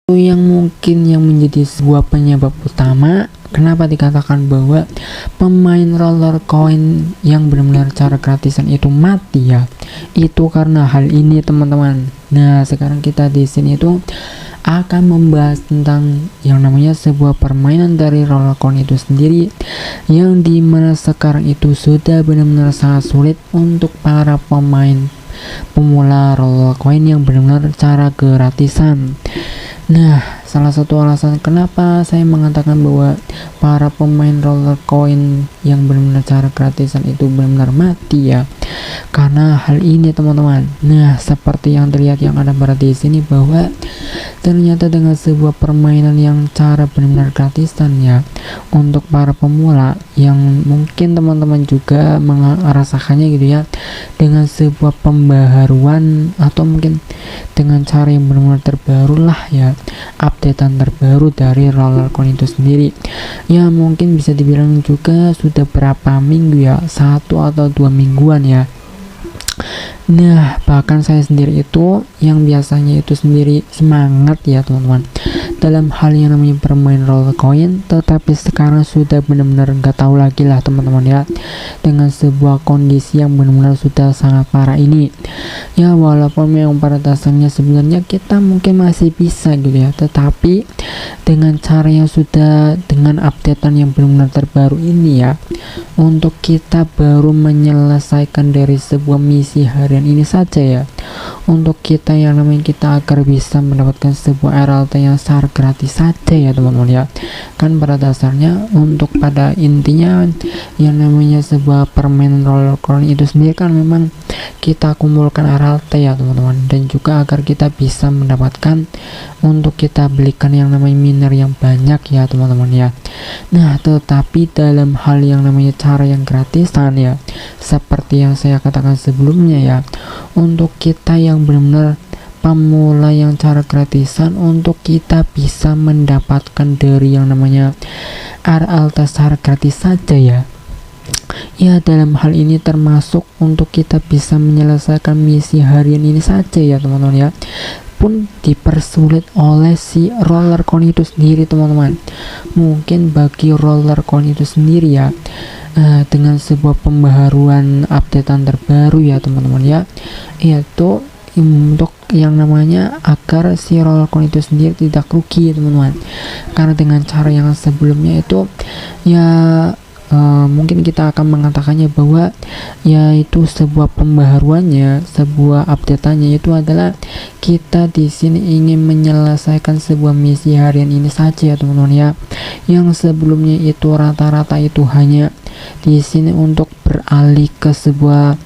Yang mungkin yang menjadi sebuah penyebab utama kenapa dikatakan bahwa pemain roller coin yang benar-benar cara gratisan itu mati ya, itu karena hal ini teman-teman. Nah sekarang kita di sini itu akan membahas tentang yang namanya sebuah permainan dari roller coin itu sendiri, yang dimana sekarang itu sudah benar-benar sangat sulit untuk para pemain pemula roller coin yang benar-benar cara gratisan. Nah, salah satu alasan kenapa saya mengatakan bahwa para pemain roller coin yang benar-benar cara gratisan itu benar-benar mati ya, karena hal ini teman-teman. Nah, seperti yang terlihat yang ada pada di sini bahwa ternyata dengan sebuah permainan yang cara benar-benar gratisan ya, untuk para pemula yang mungkin teman-teman juga merasakannya gitu ya, dengan sebuah pembaharuan atau mungkin dengan cara yang benar-benar terbaru lah ya, updatean terbaru dari roller coin itu sendiri ya, mungkin bisa dibilang juga sudah berapa minggu ya, 1 atau 2 mingguan ya. Nah bahkan saya sendiri itu yang biasanya itu sendiri semangat ya teman-teman dalam hal yang namanya bermain roller coin, tetapi sekarang sudah benar-benar nggak tahu lagi lah teman-teman ya, dengan sebuah kondisi yang benar-benar sudah sangat parah ini ya. Walaupun memang pada dasarnya sebenarnya kita mungkin masih bisa gitu ya, tetapi dengan cara yang sudah dengan updatean yang benar-benar terbaru ini ya, untuk kita baru menyelesaikan dari sebuah misi harian ini saja ya, untuk kita yang namanya kita agar bisa mendapatkan sebuah RLT yang secara gratis saja ya teman-teman ya. Kan pada dasarnya untuk pada intinya yang namanya sebuah permainan roller coin itu sendiri kan memang kita kumpulkan RLT ya teman-teman, dan juga agar kita bisa mendapatkan untuk kita belikan yang namanya miner yang banyak ya teman-teman ya. Nah tetapi dalam hal yang namanya cara yang gratisan ya, seperti yang saya katakan sebelumnya ya, untuk kita yang benar-benar pemula yang cara gratisan, untuk kita bisa mendapatkan dari yang namanya RLT secara gratis saja ya. Ya dalam hal ini termasuk untuk kita bisa menyelesaikan misi harian ini saja ya teman-teman ya, pun dipersulit oleh si roller coin itu sendiri teman-teman. Mungkin bagi roller coin itu sendiri ya, dengan sebuah pembaharuan updatean terbaru ya teman-teman ya, yaitu untuk yang namanya agar si roller coin itu sendiri tidak rugi teman-teman, karena dengan cara yang sebelumnya itu ya mungkin kita akan mengatakannya bahwa yaitu sebuah pembaharuannya, sebuah updateannya itu adalah kita di sini ingin menyelesaikan sebuah misi harian ini saja ya teman-teman ya, yang sebelumnya itu rata-rata itu hanya di sini untuk beralih ke sebuah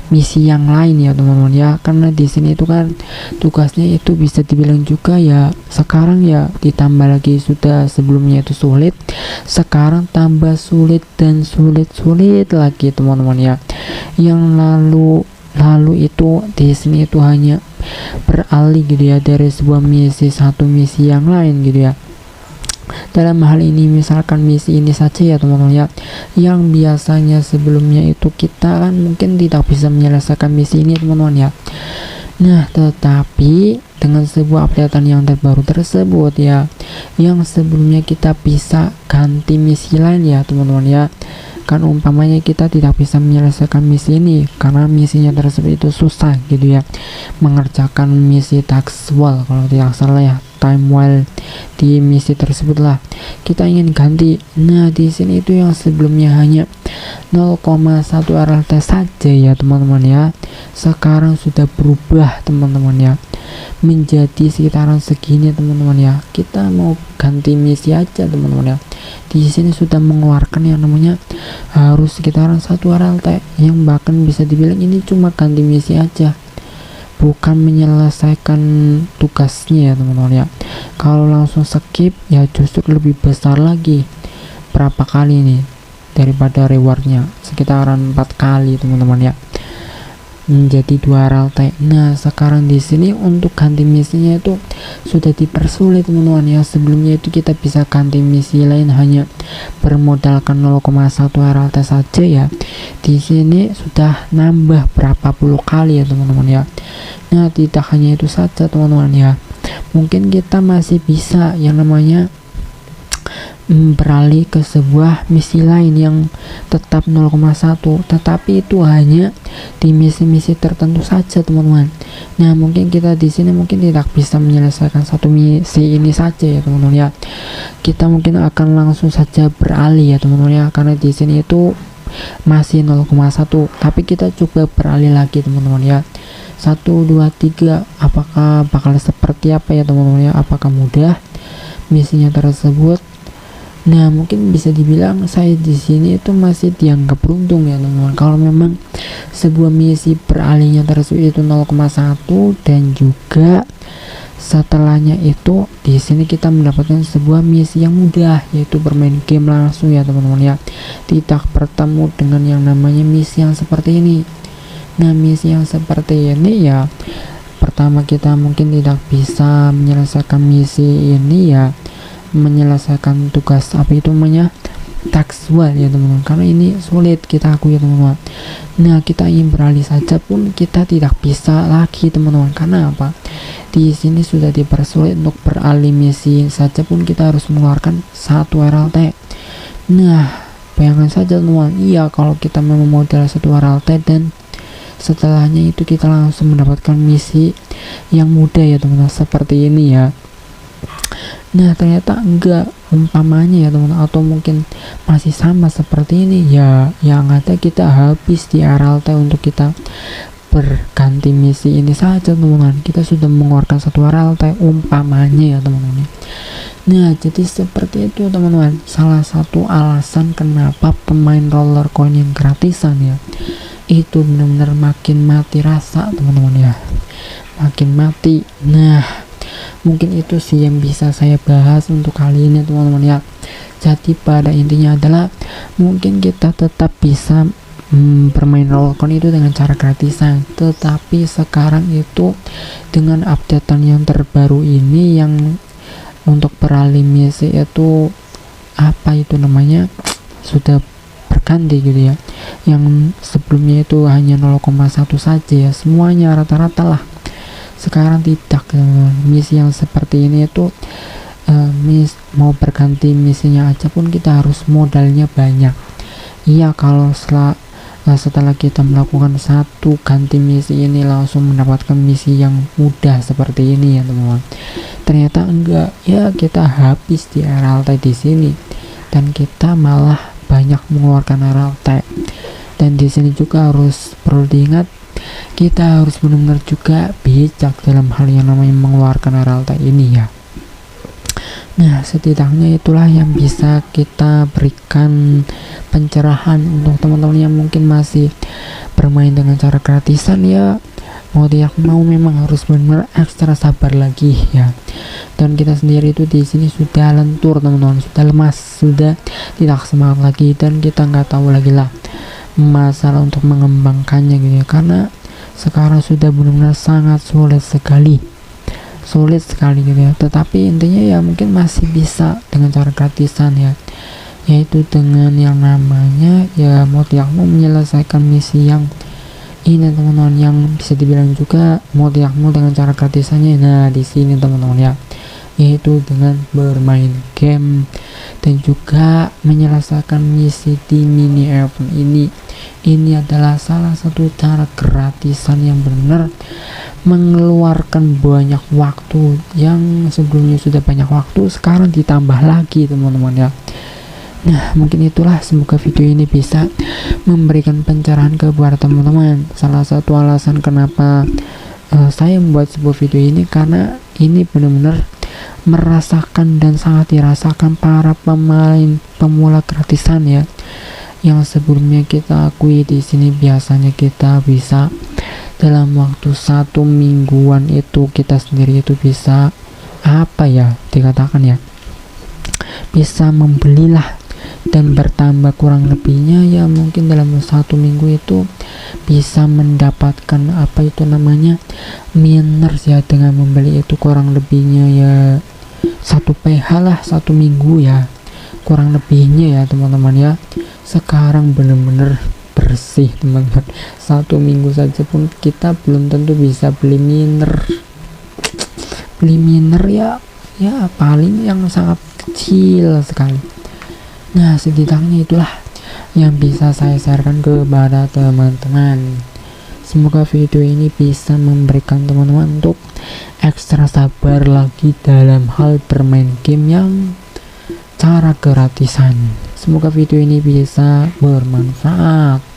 misi yang lain ya teman-teman ya, karena di sini itu kan tugasnya itu bisa dibilang juga ya, sekarang ya ditambah lagi sudah sebelumnya itu sulit, sekarang tambah sulit dan sulit lagi teman-teman ya. Yang lalu itu di sini itu hanya beralih gitu ya dari sebuah misi satu misi yang lain gitu ya. Dalam hal ini misalkan misi ini saja ya teman-teman ya, yang biasanya sebelumnya itu kita kan mungkin tidak bisa menyelesaikan misi ini teman-teman ya. Nah tetapi dengan sebuah updatean yang terbaru tersebut ya, yang sebelumnya kita bisa ganti misi lain ya teman-teman ya. Kan umpamanya kita tidak bisa menyelesaikan misi ini karena misinya tersebut itu susah gitu ya, mengerjakan misi task wall kalau tidak salah ya, time while di misi tersebut lah kita ingin ganti. Nah di sini itu yang sebelumnya hanya 0,1 RLT saja ya teman-teman ya, sekarang sudah berubah teman-teman ya menjadi sekitaran segini teman-teman ya. Kita mau ganti misi aja teman-teman ya, di sini sudah mengeluarkan yang namanya harus sekitaran 1 RLT, yang bahkan bisa dibilang ini cuma ganti misi aja, bukan menyelesaikan tugasnya ya teman-teman ya. Kalau langsung skip ya justru lebih besar lagi, berapa kali nih daripada rewardnya, sekitaran 4 kali teman-teman ya, menjadi 2 RLT. Nah sekarang di sini untuk ganti misinya itu sudah dipersulit teman-teman ya. Sebelumnya itu kita bisa ganti misi lain hanya bermodalkan 0,1 RLT saja ya, di sini sudah nambah berapa puluh kali ya teman-teman ya. Nah tidak hanya itu saja teman-teman ya, mungkin kita masih bisa yang namanya beralih ke sebuah misi lain yang tetap 0,1, tetapi itu hanya di misi-misi tertentu saja teman-teman. Nah mungkin kita di sini mungkin tidak bisa menyelesaikan satu misi ini saja ya teman-teman ya, kita mungkin akan langsung saja beralih ya teman-teman ya, karena di sini itu masih 0,1, tapi kita coba beralih lagi teman-teman ya. 1 2 3, apakah bakal seperti apa ya teman-teman ya, apakah mudah misinya tersebut? Nah mungkin bisa dibilang saya di sini itu masih dianggap beruntung ya teman-teman, kalau memang sebuah misi beralihnya tersebut itu 0,1 dan juga setelahnya itu di sini kita mendapatkan sebuah misi yang mudah, yaitu bermain game langsung ya teman-teman ya, tidak bertemu dengan yang namanya misi yang seperti ini. Nah misi yang seperti ini ya, pertama kita mungkin tidak bisa menyelesaikan misi ini ya, menyelesaikan tugas apa itu namanya taksual ya teman-teman, karena ini sulit kita akui ya teman-teman. Nah kita ingin beralih saja pun kita tidak bisa lagi teman-teman, karena apa, di sini sudah dipersulit untuk beralih misi saja pun kita harus mengeluarkan 1 RLT. Nah bayangkan saja teman-teman, iya kalau kita memang modal 1 RLT dan setelahnya itu kita langsung mendapatkan misi yang mudah ya teman-teman, seperti ini ya. Nah ternyata enggak, umpamanya ya teman-teman, atau mungkin masih sama seperti ini ya, yang ada kita habis di RLT untuk kita berganti misi ini saja teman-teman, kita sudah mengeluarkan 1 RLT umpamanya ya teman-teman. Nah jadi seperti itu teman-teman, salah satu alasan kenapa pemain roller coin yang gratisan ya itu benar-benar makin mati rasa teman-teman ya, makin mati. Nah mungkin itu sih yang bisa saya bahas untuk kali ini teman-teman ya. Jadi pada intinya adalah mungkin kita tetap bisa bermain roller coin itu dengan cara gratisan, tetapi sekarang itu dengan updatean yang terbaru ini yang untuk beralih misi itu apa itu namanya sudah berganti gitu ya, yang sebelumnya itu hanya 0,1 saja ya, semuanya rata-rata lah. Sekarang tidak, misi yang seperti ini itu mau berganti misinya aja pun kita harus modalnya banyak. Iya kalau setelah kita melakukan satu ganti misi ini langsung mendapatkan misi yang mudah seperti ini ya teman-teman, ternyata enggak ya, kita habis di RLT di sini dan kita malah banyak mengeluarkan RLT. Dan di sini juga harus perlu diingat, kita harus benar-benar juga bijak dalam hal yang namanya mengeluarkan RLT ini ya. Nah setidaknya itulah yang bisa kita berikan pencerahan untuk teman-teman yang mungkin masih bermain dengan cara gratisan ya, mau tidak mau memang harus benar-benar ekstra sabar lagi ya. Dan kita sendiri itu di sini sudah lentur teman-teman, sudah lemas, sudah tidak semangat lagi, dan kita nggak tahu lagi lah masalah untuk mengembangkannya gitu ya, karena sekarang sudah benar-benar sangat sulit sekali gitu ya. Tetapi intinya ya mungkin masih bisa dengan cara gratisan ya, yaitu dengan yang namanya ya mau tidak mau menyelesaikan misi yang ini teman-teman, yang bisa dibilang juga mau tidak mau dengan cara gratisannya. Nah di sini teman-teman ya, yaitu dengan bermain game dan juga menyelesaikan misi di mini event ini. Ini adalah salah satu cara gratisan yang benar mengeluarkan banyak waktu, yang sebelumnya sudah banyak waktu sekarang ditambah lagi teman-teman ya. Nah mungkin itulah, semoga video ini bisa memberikan pencerahan kepada teman-teman. Salah satu alasan kenapa saya membuat sebuah video ini, karena ini benar-benar merasakan dan sangat dirasakan para pemain pemula gratisan ya, yang sebelumnya kita akui di sini biasanya kita bisa dalam waktu 1 mingguan itu kita sendiri itu bisa apa ya dikatakan ya, bisa membelilah dan bertambah kurang lebihnya ya, mungkin dalam 1 minggu itu bisa mendapatkan apa itu namanya miners ya, dengan membeli itu kurang lebihnya ya 1 PH lah 1 minggu ya, kurang lebihnya ya teman-teman ya. Sekarang bener-bener bersih teman-teman, 1 minggu saja pun kita belum tentu bisa beli miner. limiter ya paling yang sangat kecil sekali. Nah, setidaknya itulah yang bisa saya sharekan kepada teman-teman. Semoga video ini bisa memberikan teman-teman untuk ekstra sabar lagi dalam hal bermain game yang cara gratisan. Semoga video ini bisa bermanfaat.